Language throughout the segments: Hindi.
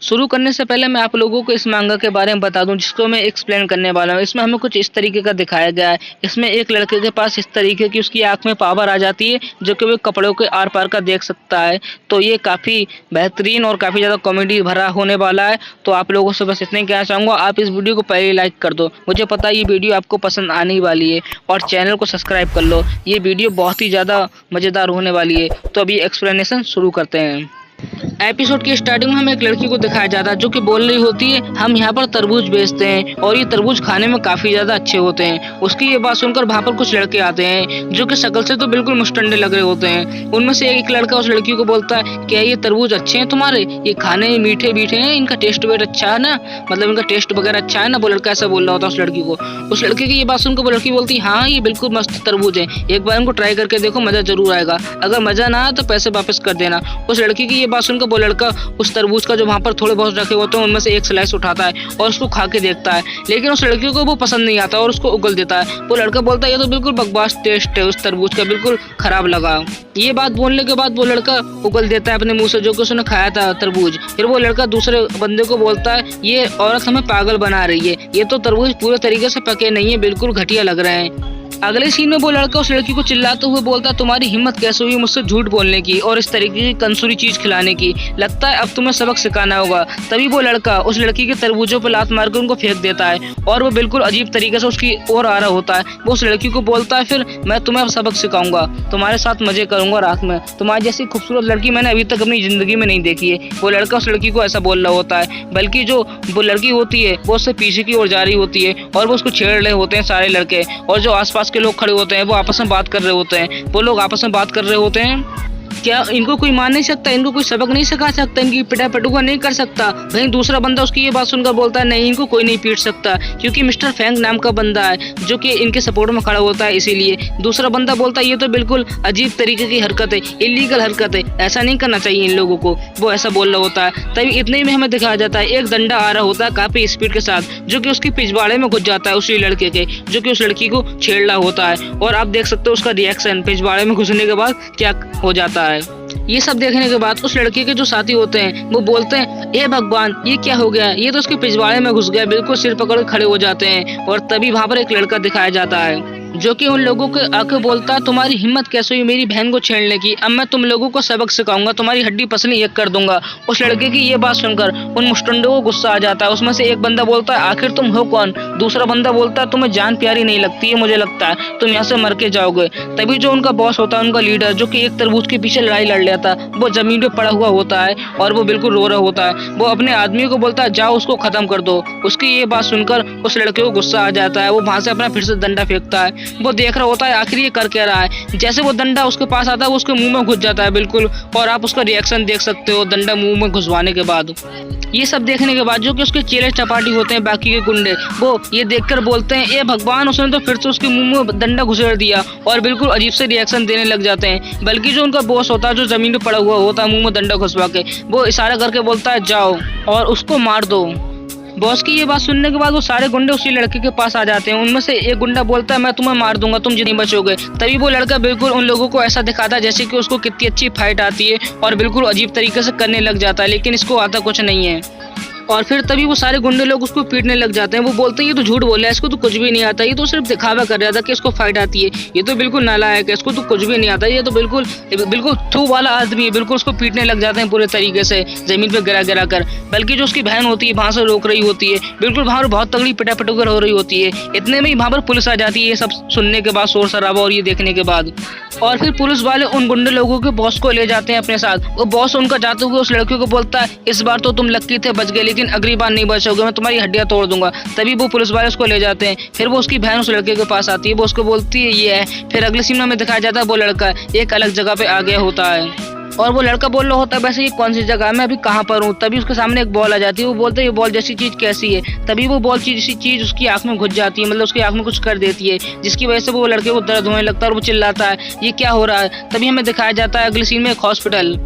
शुरू करने से पहले मैं आप लोगों को इस मांगा के बारे में बता दूं जिसको मैं एक्सप्लेन करने वाला हूँ। इसमें हमें कुछ इस तरीके का दिखाया गया है। इसमें एक लड़के के पास इस तरीके की उसकी आँख में पावर आ जाती है जो कि वो कपड़ों के आर पार का देख सकता है। तो ये काफ़ी बेहतरीन और काफ़ी ज़्यादा कॉमेडी भरा होने वाला है। तो आप लोगों से बस इतने कहना चाहूँगा, आप इस वीडियो को पहले लाइक कर दो। मुझे पता है ये वीडियो आपको पसंद आने ही वाली है, और चैनल को सब्सक्राइब कर लो। ये वीडियो बहुत ही ज़्यादा मज़ेदार होने वाली है। तो अभी एक्सप्लेनेशन शुरू करते हैं। एपिसोड की स्टार्टिंग में हमें एक लड़की को दिखाया जाता है जो कि बोल रही होती है, हम यहाँ पर तरबूज बेचते हैं और ये तरबूज खाने में काफी ज्यादा अच्छे होते हैं। उसकी ये बात सुनकर वहाँ पर कुछ लड़के आते हैं जो कि शक्ल से तो बिल्कुल मुस्टंडे लग रहे होते हैं। उनमें से एक लड़का उस लड़की को बोलता है, क्या ये तरबूज अच्छे हैं तुम्हारे? ये खाने में मीठे मीठे हैं, इनका टेस्ट वेट अच्छा है ना, मतलब इनका टेस्ट वगैरह अच्छा है ना। वो लड़का ऐसा बोल रहा होता है उस लड़की को। उस लड़के की ये बात सुनकर वो लड़की बोलती है, हाँ ये बिल्कुल मस्त तरबूज है, एक बार इनको ट्राई करके देखो, मजा जरूर आएगा, अगर मजा ना आए तो पैसे वापस कर देना। उस लड़की की ये बात सुनकर वो लड़का उस तरबूज का जो वहाँ पर थोड़े बहुत रखे होते हैं उनमें से एक स्लाइस उठाता है और उसको खा के देखता है, लेकिन उस लड़की को वो पसंद नहीं आता और उसको उगल देता है। वो लड़का बोलता है, ये तो बिल्कुल बकवास टेस्ट है उस तरबूज का, बिल्कुल खराब लगा। ये बात बोलने के बाद वो लड़का उगल देता है अपने मुंह से जो कि उसने खाया था तरबूज। फिर वो लड़का दूसरे बंदे को बोलता है, ये औरत हमें पागल बना रही है, ये तो तरबूज पूरे तरीके से पके नहीं है, बिल्कुल घटिया लग रहे हैं। अगले सीन में वो लड़का उस लड़की को चिल्लाते हुए बोलता है, तुम्हारी हिम्मत कैसे हुई मुझसे झूठ बोलने की और इस तरीके की कंसूरी चीज खिलाने की, लगता है अब तुम्हें सबक सिखाना होगा। तभी वो लड़का उस लड़की के तरबूजों पर लात मारकर उनको फेंक देता है और वो बिल्कुल अजीब तरीके से उसकी ओर आ रहा होता है। वो उस लड़की को बोलता है, फिर मैं तुम्हें अब सबक सिखाऊंगा, तुम्हारे साथ मजे करूंगा रात में, तुम्हारी जैसी खूबसूरत लड़की मैंने अभी तक अपनी जिंदगी में नहीं देखी है। वो लड़का उस लड़की को ऐसा बोल रहा होता है, बल्कि जो वो लड़की होती है वो उससे पीछे की ओर जा रही होती है और वो उसको छेड़ रहे होते हैं सारे लड़के, और जो आसपास के लोग खड़े होते हैं वो आपस में बात कर रहे होते हैं। वो लोग आपस में बात कर रहे होते हैं, क्या इनको कोई मान नहीं सकता, इनको कोई सबक नहीं सिखा सकता, इनकी पिटा पटुआ नहीं कर सकता। वहीं दूसरा बंदा उसकी ये बात सुनकर बोलता है, नहीं इनको कोई नहीं पीट सकता, क्योंकि मिस्टर फैंग नाम का बंदा है जो कि इनके सपोर्ट में खड़ा होता है, इसीलिए। दूसरा बंदा बोलता है, ये तो बिल्कुल अजीब तरीके की हरकत है, इलीगल हरकत है, ऐसा नहीं करना चाहिए इन लोगों को। वो ऐसा बोल रहा होता है। तभी इतने में हमें दिखाया जाता है एक डंडा आ रहा होता है काफी स्पीड के साथ, जो कि उसकी पिछवाड़े में घुस जाता है उसी लड़के के, जो कि उस लड़की को छेड़ रहा होता है। और आप देख सकते हो उसका रिएक्शन पिछवाड़े में घुसने के बाद क्या हो जाता है। ये सब देखने के बाद उस लड़के के जो साथी होते हैं वो बोलते हैं, ए भगवान ये क्या हो गया, ये तो उसके पिछवाड़े में घुस गया, बिल्कुल सिर पकड़ के खड़े हो जाते हैं। और तभी वहाँ पर एक लड़का दिखाया जाता है जो कि उन लोगों के आके बोलता है, तुम्हारी हिम्मत कैसे हुई मेरी बहन को छेड़ने की, अब मैं तुम लोगों को सबक सिखाऊंगा, तुम्हारी हड्डी पसली एक कर दूंगा। उस लड़के की ये बात सुनकर उन मुस्टंडों को गुस्सा आ जाता है। उसमें से एक बंदा बोलता है, आखिर तुम हो कौन? दूसरा बंदा बोलता है, तुम्हें जान प्यारी नहीं लगती है, मुझे लगता है तुम यहाँ से मर के जाओगे। तभी जो उनका बॉस होता है, उनका लीडर जो कि एक तरबूज के पीछे लड़ाई लड़ लिया था, वो जमीन पे पड़ा हुआ होता है और वो बिल्कुल रो रहा होता है। वो अपने आदमी को बोलता है, जाओ उसको खत्म कर दो। उसकी ये बात सुनकर उस लड़के को गुस्सा आ जाता है। वो वहां से अपना फिर से डंडा फेंकता है। वो देख रहा होता है आखिर ये कर क्या रहा है। जैसे वो डंडा उसके पास आता है वो उसके मुंह में घुस जाता है बिल्कुल, और आप उसका रिएक्शन देख सकते हो डंडा मुंह में घुसवाने के बाद। ये सब देखने के बाद जो कि उसके चेले चपाटी होते हैं बाकी के गुंडे, वो ये देखकर बोलते हैं, ए भगवान उसने तो फिर से उसके मुंह में डंडा घुसेड़ दिया, और बिल्कुल अजीब से रिएक्शन देने लग जाते हैं। बल्कि जो उनका बॉस होता है जो जमीन पे पड़ा हुआ होता है मुंह में डंडा घुसवा के, वो इशारा करके बोलता है, जाओ और उसको मार दो। बॉस की ये बात सुनने के बाद वो सारे गुंडे उसी लड़के के पास आ जाते हैं। उनमें से एक गुंडा बोलता है, मैं तुम्हें मार दूंगा, तुम नहीं बचोगे। तभी वो लड़का बिल्कुल उन लोगों को ऐसा दिखाता है जैसे कि उसको कितनी अच्छी फाइट आती है, और बिल्कुल अजीब तरीके से करने लग जाता है, लेकिन इसको आता कुछ नहीं है। और फिर तभी वो सारे गुंडे लोग उसको पीटने लग जाते हैं। वो बोलते हैं, ये तो झूठ बोल रहा है, इसको तो कुछ भी नहीं आता, ये तो सिर्फ दिखावा कर रहा था कि इसको फाइट आती है, ये तो बिल्कुल नालायक है, इसको तो कुछ भी नहीं आता, ये तो बिल्कुल थू वाला आदमी है। बिल्कुल उसको पीटने लग जाते हैं पूरे तरीके से जमीन पे गिरा गिरा कर। बल्कि जो उसकी बहन होती है वहां से रोक रही होती है, बिल्कुल वहां पर बहुत तगड़ी पिटा पटुकर हो रही होती है। इतने में ही वहां पर पुलिस आ जाती है ये सब सुनने के बाद, शोर शराबा और ये देखने के बाद। और फिर पुलिस वाले उन गुंडे लोगों के बॉस को ले जाते हैं अपने साथ। वो बॉस उनका जाते हुए उस लड़के को बोलता है, इस बार तो तुम लक्की थे, बच गए, लेकिन अगली बार नहीं बचोगे, मैं तुम्हारी हड्डियां तोड़ दूंगा। तभी वो पुलिस वाले उसको ले जाते हैं। फिर वो उसकी बहन उस लड़के के पास आती है, वो उसको बोलती है ये है। फिर अगले सीन में दिखाया जाता है वो लड़का एक अलग जगह पे आ गया होता है, और वो लड़का बोल रहा होता है, वैसे ये कौन सी जगह है, मैं अभी कहाँ पर हूँ। तभी उसके सामने एक बॉल आ जाती है। वो बोलते हैं, ये बॉल जैसी चीज कैसी है? तभी वो बॉल जैसी चीज उसकी आंख में घुस जाती है, मतलब उसकी आंख में कुछ कर देती है, जिसकी वजह से वो लड़के को दर्द होने लगता है और वो चिल्लाता है, ये क्या हो रहा है। तभी हमें दिखाया जाता है अगले सीन में एक हॉस्पिटल।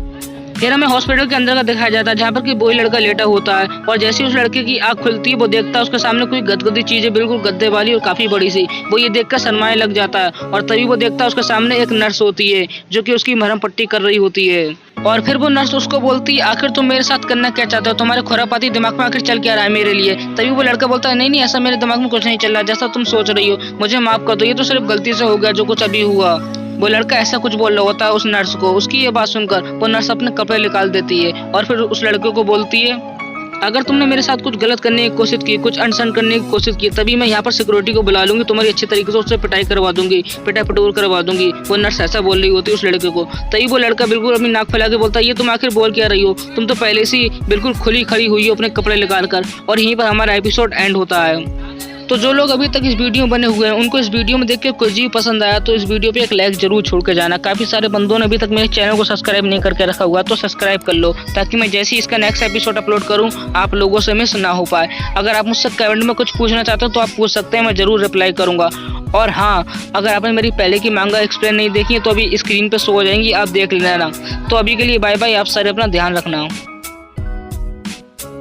फिर हमें हॉस्पिटल के अंदर का दिखाया जाता है जहाँ पर कि वही लड़का लेटा होता है, और जैसे ही उस लड़के की आंख खुलती है वो देखता है उसके सामने कोई गदगदी चीज है, बिल्कुल गद्दे वाली और काफी बड़ी सी। वो ये देखकर शर्माने लग जाता है, और तभी वो देखता है उसके सामने एक नर्स होती है जो कि उसकी मरहम पट्टी कर रही होती है। और फिर वो नर्स उसको बोलती है, आखिर तुम मेरे साथ करना क्या चाहते हो, तुम्हारे खुरापाती दिमाग में आखिर चल क्या रहा है मेरे लिए। तभी वो लड़का बोलता है, नहीं नहीं, ऐसा मेरे दिमाग में कुछ नहीं चल रहा जैसा तुम सोच रही हो, मुझे माफ कर दो, ये तो सिर्फ गलती से हो गया जो कुछ अभी हुआ। वो लड़का ऐसा कुछ बोल रहा होता है उस नर्स को। उसकी ये बात सुनकर वो नर्स अपने कपड़े निकाल देती है और फिर उस लड़के को बोलती है, अगर तुमने मेरे साथ कुछ गलत करने की कोशिश की, कुछ अनशन करने की कोशिश की, तभी मैं यहाँ पर सिक्योरिटी को बुला लूंगी, तुम्हारी अच्छी तरीके से उससे पिटाई करवा दूंगी, पिटाई पटोर करवा दूंगी। वो नर्स ऐसा बोल रही होती है उस लड़के को। तभी वो लड़का बिल्कुल अपनी नाक फैला के बोलता है, ये तुम आखिर बोल क्या रही हो, तुम तो पहले से ही बिल्कुल खुली खड़ी हुई हो अपने कपड़े निकाल कर। और यहीं पर हमारा एपिसोड एंड होता है। तो जो लोग अभी तक इस वीडियो में बने हुए हैं, उनको इस वीडियो में देख के कुछ भी पसंद आया तो इस वीडियो पे एक लाइक जरूर छोड़ के जाना। काफी सारे बंदों ने अभी तक मेरे चैनल को सब्सक्राइब नहीं करके रखा हुआ, तो सब्सक्राइब कर लो ताकि मैं जैसे ही इसका नेक्स्ट एपिसोड अपलोड करूं आप लोगों से मिस ना हो पाए। अगर आप मुझसे कमेंट में कुछ पूछना चाहते हो तो आप पूछ सकते हैं, मैं जरूर रिप्लाई करूंगा। और हाँ, अगर आपने मेरी पहले की मांगा एक्सप्लेन नहीं देखी है तो अभी स्क्रीन पे शो हो जाएंगी, आप देख लेना। तो अभी के लिए बाय बाय, आप सारे अपना ध्यान रखना।